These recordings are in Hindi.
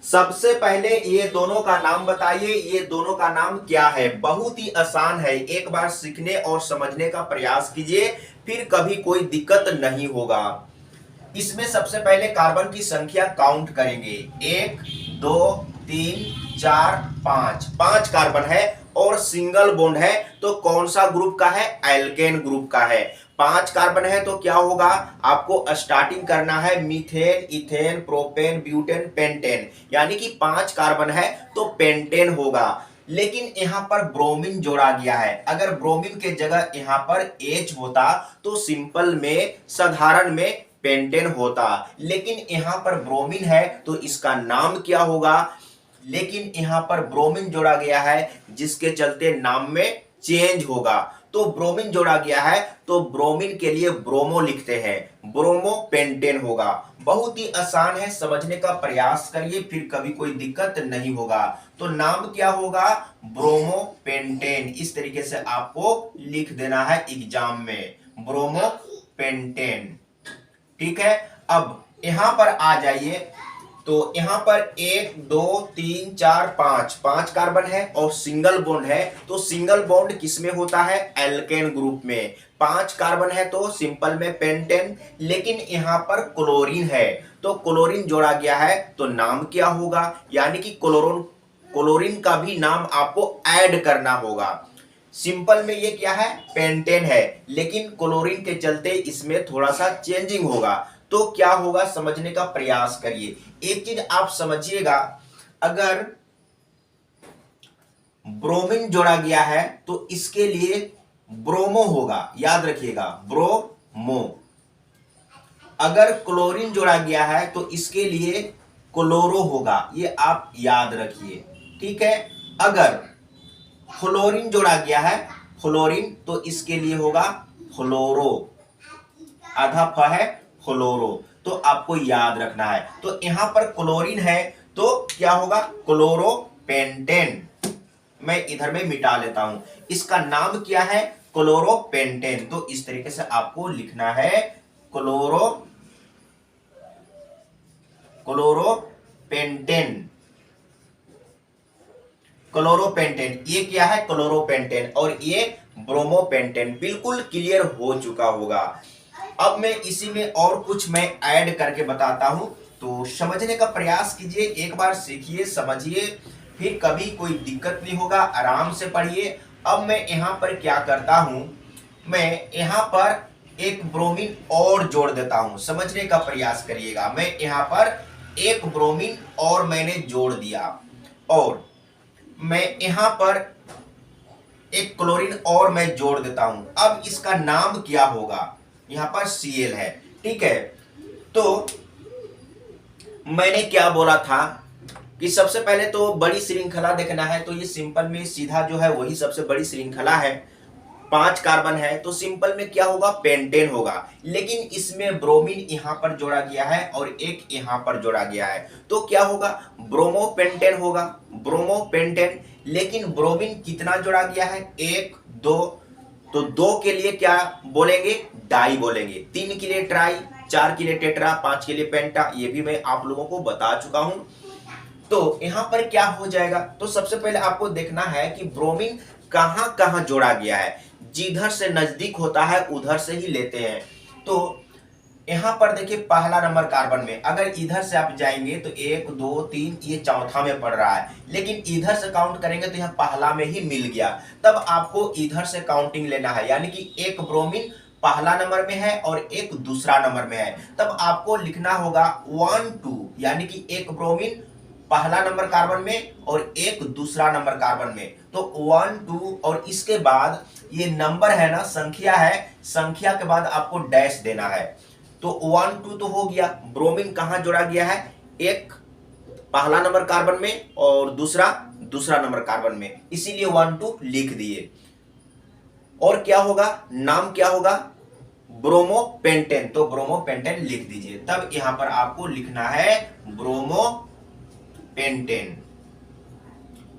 सबसे पहले ये दोनों का नाम बताइए, ये दोनों का नाम क्या है। बहुत ही आसान है, एक बार सीखने और समझने का प्रयास कीजिए, फिर कभी कोई दिक्कत नहीं होगा। इसमें सबसे पहले कार्बन की संख्या काउंट करेंगे। 1 2 3 4 5, 5 कार्बन है और सिंगल बॉन्ड है, तो कौन सा ग्रुप का है? एल्केन ग्रुप का है। 5 कार्बन है तो क्या होगा, आपको स्टार्टिंग करना है methane, ethane, propane, butane, pentane, यानी कि 5 कार्बन है तो पेंटेन होगा। लेकिन यहां पर ब्रोमीन जोड़ा गया है, अगर ब्रोमीन के जगह यहां पर H होता तो सिंपल में, साधारण में पेंटेन होता, लेकिन यहां पर ब्रोमीन है तो इसका नाम क्या होगा? लेकिन यहां पर ब्रोमीन जोड़ा गया है जिसके चलते नाम में चेंज होगा। तो ब्रोमीन जोड़ा गया है तो ब्रोमीन के लिए ब्रोमो लिखते हैं, ब्रोमो पेंटेन होगा। बहुत ही आसान है, समझने का प्रयास करिए, फिर कभी कोई दिक्कत नहीं होगा। तो नाम क्या होगा? Bromo pentane. इस तरीके से आपको लिख देना है एग्जाम में, ब्रोमो पेंटेन। ठीक है, अब यहां पर आ जाइए। तो यहां पर 1 2 3 4 5, 5 कार्बन है और सिंगल बॉन्ड है, तो सिंगल बॉन्ड किसमें होता है? एल्केन ग्रुप में। 5 कार्बन है तो सिंपल में पेंटेन, लेकिन यहां पर क्लोरीन है तो क्लोरीन जोड़ा गया है तो नाम क्या होगा? यानी कि क्लोरीन का भी नाम आपको ऐड करना होगा। सिंपल में ये क्या है? पेंटेन है, लेकिन क्लोरीन के चलते इसमें थोड़ा सा चेंजिंग होगा। तो क्या होगा, समझने का प्रयास करिए। एक चीज आप समझिएगा, अगर ब्रोमीन जोड़ा गया है तो इसके लिए ब्रोमो होगा, याद रखिएगा, ब्रोमो। अगर क्लोरीन जोड़ा गया है तो इसके लिए क्लोरो होगा, ये आप याद रखिए। ठीक है, अगर फ्लोरीन जोड़ा गया है, फ्लोरीन, तो इसके लिए होगा फ्लोरो, आधा फ है फ्लोरो, तो आपको याद रखना है। तो यहां पर क्लोरीन है तो क्या होगा? क्लोरोपेंटेन। मैं इधर में मिटा लेता हूं, इसका नाम क्या है? क्लोरोपेंटेन। तो इस तरीके से आपको लिखना है, क्लोरोपेंटेन। क्लोरोपेंटेन, ये क्या है? क्लोरोपेंटेन, और ये ब्रोमोपेंटेन। बिल्कुल क्लियर हो चुका होगा। अब मैं इसी में और कुछ मैं ऐड करके बताता हूं, तो समझने का प्रयास कीजिए, एक बार सीखिए, समझिए, फिर कभी कोई दिक्कत नहीं होगा, आराम से पढ़िए। अब मैं यहां पर क्या करता हूं, मैं यहां पर एक ब्रोमीन और जोड़ देता हूं, समझने का प्रयास करिएगा। मैं यहां पर एक ब्रोमीन और मैंने जोड़ दिया, और मैं यहां पर एक क्लोरीन और मैं जोड़ देता हूं। अब इसका नाम क्या होगा? यहां पर Cl है। ठीक है, तो मैंने क्या बोला था कि सबसे पहले तो बड़ी श्रृंखला देखना है, तो ये सिंपल में सीधा जो है वही सबसे बड़ी श्रृंखला है। 5 कार्बन है तो सिंपल में क्या होगा? पेंटेन होगा, लेकिन इसमें ब्रोमीन यहां पर जोड़ा गया है और एक यहां पर जोड़ा गया है, तो क्या होगा? ब्रोमोपेंटेन होगा, ब्रोमोपेंटेन। लेकिन ब्रोमीन कितना जोड़ा गया है? 1 2, तो 2 के लिए क्या बोलेंगे? डाई बोलेंगे, 3 के लिए ट्राई, 4 के लिए टेट्रा, 5 के लिए पेंटा, ये भी मैं आप लोगों को बता चुका हूं। तो यहां पर क्या हो जाएगा, तो सबसे पहले आपको देखना है कि ब्रोमीन कहां कहां जोड़ा गया है। जिधर से नजदीक होता है उधर से ही लेते हैं। तो यहां पर देखिए, पहला नंबर कार्बन में अगर इधर से आप जाएंगे तो 1 2 3, ये चौथा में पड़ रहा है, लेकिन इधर से काउंट करेंगे तो यहाँ पहला में ही मिल गया। तब आपको इधर से काउंटिंग लेना है, यानी कि एक ब्रोमीन पहला नंबर में है और एक दूसरा नंबर में है। तब आपको लिखना होगा 1 2, यानी कि एक ब्रोमीन पहला नंबर कार्बन में और एक दूसरा नंबर कार्बन में, तो 1 2, और इसके बाद ये नंबर है ना, संख्या है, संख्या के बाद आपको डैश देना है। तो 1 2 तो हो गया। ब्रोमीन कहां जोड़ा गया है? एक पहला नंबर कार्बन में और दूसरा नंबर कार्बन में, इसीलिए 1 2 लिख दिए। और क्या होगा? नाम क्या होगा? ब्रोमोपेंटेन, तो ब्रोमोपेंटेन लिख दीजिए। तब यहां पर आपको लिखना है ब्रोमोपेंटेन।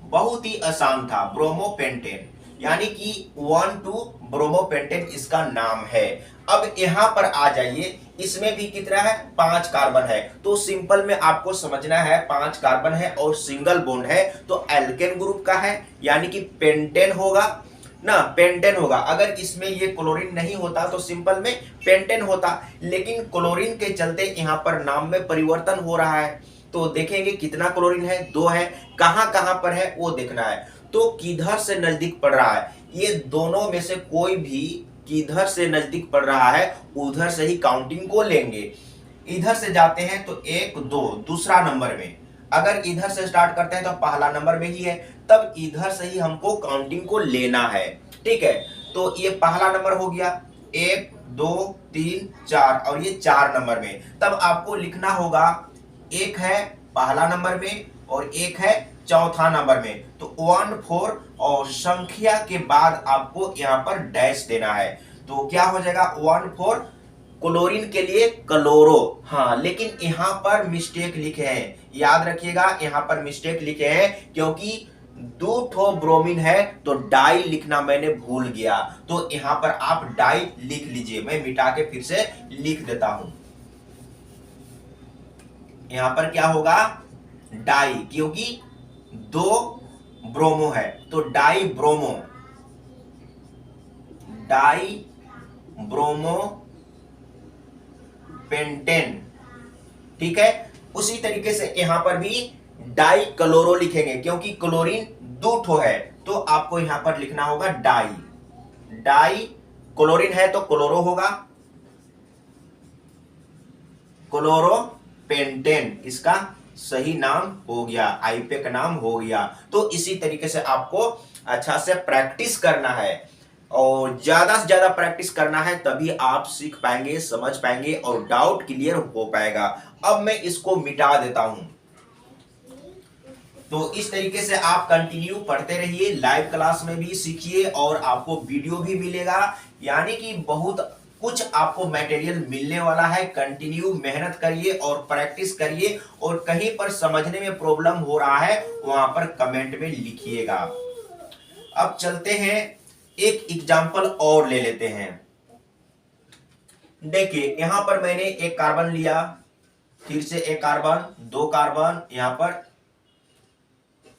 बहुत ही आसान था, ब्रोमोपेंटेन, यानी कि 1 2 ब्रोमोपेंटेन इसका नाम है। अब यहां पर आ जाइए, इसमें भी कितना है, 5 कार्बन है। तो सिंपल में आपको समझना है 5 कार्बन है और सिंगल बॉन्ड है, तो एल्केन ग्रुप का है, यानी कि पेंटेन होगा ना, पेंटेन होगा। अगर इसमें ये क्लोरीन नहीं होता तो सिंपल में पेंटेन होता, लेकिन क्लोरीन के चलते यहाँ पर नाम में परिवर्तन हो रहा है। तो देखेंगे कितना क्लोरीन है, 2 है, कहां कहां पर है वो देखना है। तो किधर से नजदीक पड़ रहा है, ये दोनों में से कोई भी किधर से नजदीक पड़ रहा है उधर से ही काउंटिंग को लेंगे। इधर से जाते हैं तो 1 2 दूसरा नंबर में, अगर इधर से स्टार्ट करते हैं तो पहला नंबर में ही है, तब इधर से ही हमको काउंटिंग को लेना है। ठीक है, तो ये पहला नंबर हो गया, 1 2 3 4, और ये 4 नंबर में। तब आपको लिखना होगा, एक है पहला नंबर में और एक है चौथा नंबर में। तो 1 4 और संख्या के बाद आपको यहाँ पर डैश देना है। तो क्या हो जाएगा, 1 4 क्लोरीन के लिए क्लोरो। हाँ, लेकिन यहां पर मिस्टेक लिखे हैं, याद रखिएगा यहां पर मिस्टेक लिखे हैं, क्योंकि 2 ठो ब्रोमीन है तो डाई लिखना मैंने भूल गया। तो यहां पर आप डाई लिख लीजिए, मैं मिटा के फिर से लिख देता हूं। यहां पर क्या होगा, डाई, क्योंकि 2 ब्रोमो है तो die bromo, die bromo pentane. ठीक है, उसी तरीके से यहां पर भी डाई क्लोरो लिखेंगे, क्योंकि क्लोरीन 2 ठो है, तो आपको यहां पर लिखना होगा डाई, डाई क्लोरीन है तो क्लोरो होगा, क्लोरो पेंटेन इसका सही नाम हो गया, आईपीए का नाम हो गया। तो इसी तरीके से आपको अच्छा से प्रैक्टिस करना है, और ज्यादा से ज्यादा प्रैक्टिस करना है, तभी आप सीख पाएंगे, समझ पाएंगे और डाउट क्लियर हो पाएगा। अब मैं इसको मिटा देता हूं। तो इस तरीके से आप कंटिन्यू पढ़ते रहिए, लाइव क्लास में भी सीखिए और आपको वीडियो भी मिलेगा, यानी कि बहुत कुछ आपको मटेरियल मिलने वाला है। कंटिन्यू मेहनत करिए और प्रैक्टिस करिए, और कहीं पर समझने में प्रॉब्लम हो रहा है वहां पर कमेंट में लिखिएगा। अब चलते हैं, एक एग्जांपल और ले लेते हैं। देखिए यहां पर मैंने एक कार्बन लिया, फिर से एक कार्बन, 2 कार्बन, यहां पर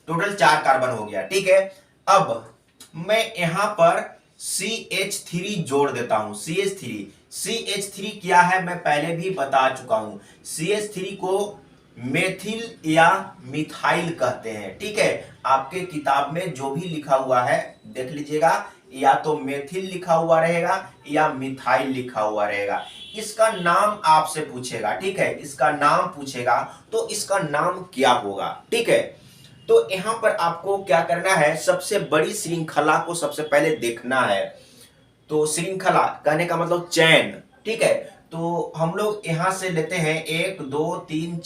टोटल 4 कार्बन हो गया। ठीक है, अब मैं यहां पर CH3 जोड़ देता हूं। CH3 क्या है मैं पहले भी बता चुका हूं। CH3 को मेथिल या मिथाइल कहते हैं। ठीक है, आपके किताब में जो भी लिखा हुआ है देख लीजिएगा, या तो मेथिल लिखा हुआ रहेगा या मिथाइल लिखा हुआ रहेगा। इसका नाम आपसे पूछेगा, ठीक है, इसका नाम पूछेगा तो इसका नाम क्या होगा। ठीक है, तो यहां पर आपको क्या करना है, सबसे बड़ी श्रृंखला को सबसे पहले देखना है। तो श्रृंखला कहने का मतलब चैन। ठीक है, तो हम लोग यहां से लेते हैं 1 2 3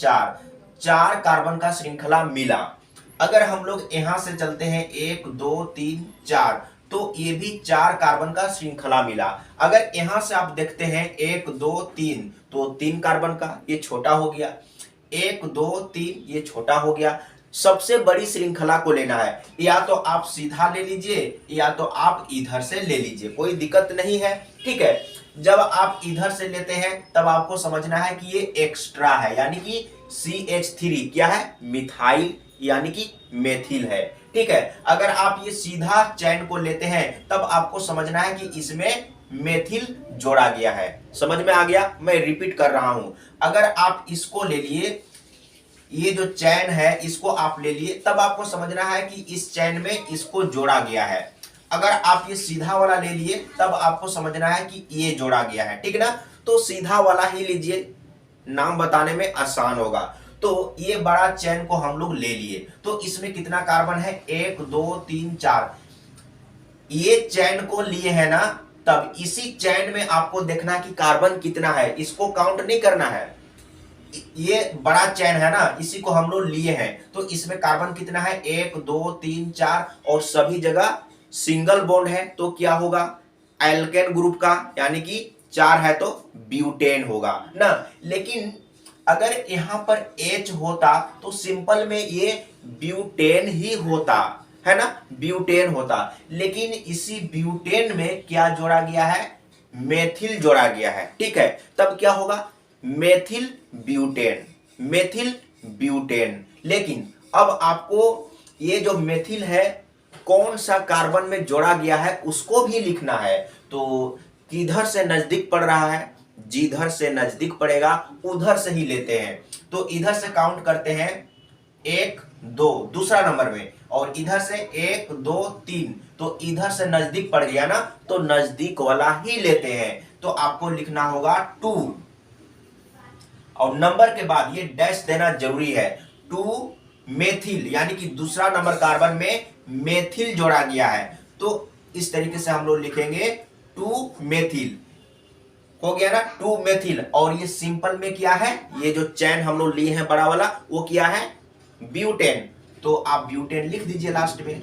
4 कार्बन का श्रृंखला मिला। अगर हम लोग यहां से चलते हैं 1 2 3 4, तो ये भी 4 कार्बन का श्रृंखला मिला। अगर यहां से आप देखते हैं 1 2 3, तो 3 कार्बन का, ये छोटा हो गया, 1 2 3 ये छोटा हो गया। सबसे बड़ी श्रृंखला को लेना है, या तो आप सीधा ले लीजिए या तो आप इधर से ले लीजिए, कोई दिक्कत नहीं है। ठीक है, जब आप इधर से लेते हैं तब आपको समझना है कि ये एक्स्ट्रा है, यानी कि CH3 क्या है, मिथाइल यानी कि मेथिल है। ठीक है, अगर आप ये सीधा चैन को लेते हैं तब आपको समझना है कि इसमें मेथिल जोड़ा गया है। समझ में आ गया, मैं रिपीट कर रहा हूं। अगर आप इसको ले लिए, ये जो चैन है इसको आप ले लिए, तब आपको समझना है कि इस चैन में इसको जोड़ा गया है। अगर आप ये सीधा वाला ले लिए तब आपको समझना है कि ये जोड़ा गया है। ठीक ना, तो सीधा वाला ही लीजिए, नाम बताने में आसान होगा। तो ये बड़ा चैन को हम लोग ले लिए, तो इसमें कितना कार्बन है, 1 2 3 4। ये चैन को लिए है ना, तब इसी चैन में आपको देखना कि कार्बन कितना है, इसको काउंट नहीं करना है। ये बड़ा चैन है ना, इसी को हम लोग लिए हैं, तो इसमें कार्बन कितना है, 1 2 3 4, और सभी जगह सिंगल बॉन्ड है, तो क्या होगा, एल्केन ग्रुप का, यानी कि 4 है तो ब्यूटेन होगा ना। लेकिन अगर यहां पर H होता तो सिंपल में ये ब्यूटेन ही होता है ना, ब्यूटेन होता। लेकिन इसी ब्यूटेन में क्या जोड़ा गया है, मेथिल जोड़ा गया है, ठीक है, तब क्या होगा, मेथिल ब्यूटेन, मेथिल ब्यूटेन। लेकिन अब आपको ये जो मेथिल है कौन सा कार्बन में जोड़ा गया है उसको भी लिखना है। तो किधर से नजदीक पड़ रहा है, जिधर से नजदीक पड़ेगा उधर से ही लेते हैं। तो इधर से काउंट करते हैं 1 2 दूसरा नंबर में, और इधर से 1 2 3, तो इधर से नजदीक पड़ गया ना, तो नजदीक वाला ही लेते हैं। तो आपको लिखना होगा 2, और नंबर के बाद ये डैश देना जरूरी है। 2 मेथिल, यानी कि दूसरा नंबर कार्बन में मेथिल जोड़ा गया है, तो इस तरीके से हम लोग लिखेंगे 2 मेथिल, हो गया ना 2 मेथिल। और ये सिंपल में क्या है, ये जो चैन हम लोग लिए हैं बड़ा वाला वो क्या है, ब्यूटेन। तो आप ब्यूटेन लिख दीजिए लास्ट में।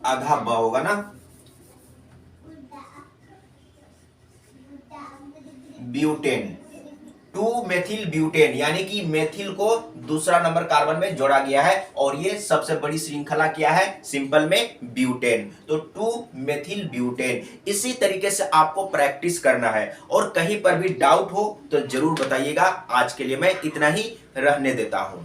आधा ब होगा ना, ब्यूटेन, 2 मेथिल ब्यूटेन, यानी कि मेथिल को दूसरा नंबर कार्बन में जोड़ा गया है, और ये सबसे बड़ी श्रृंखला क्या है, सिंपल में ब्यूटेन। तो 2 मेथिल ब्यूटेन। इसी तरीके से आपको प्रैक्टिस करना है, और कहीं पर भी डाउट हो तो जरूर बताइएगा। आज के लिए मैं इतना ही रहने देता हूं।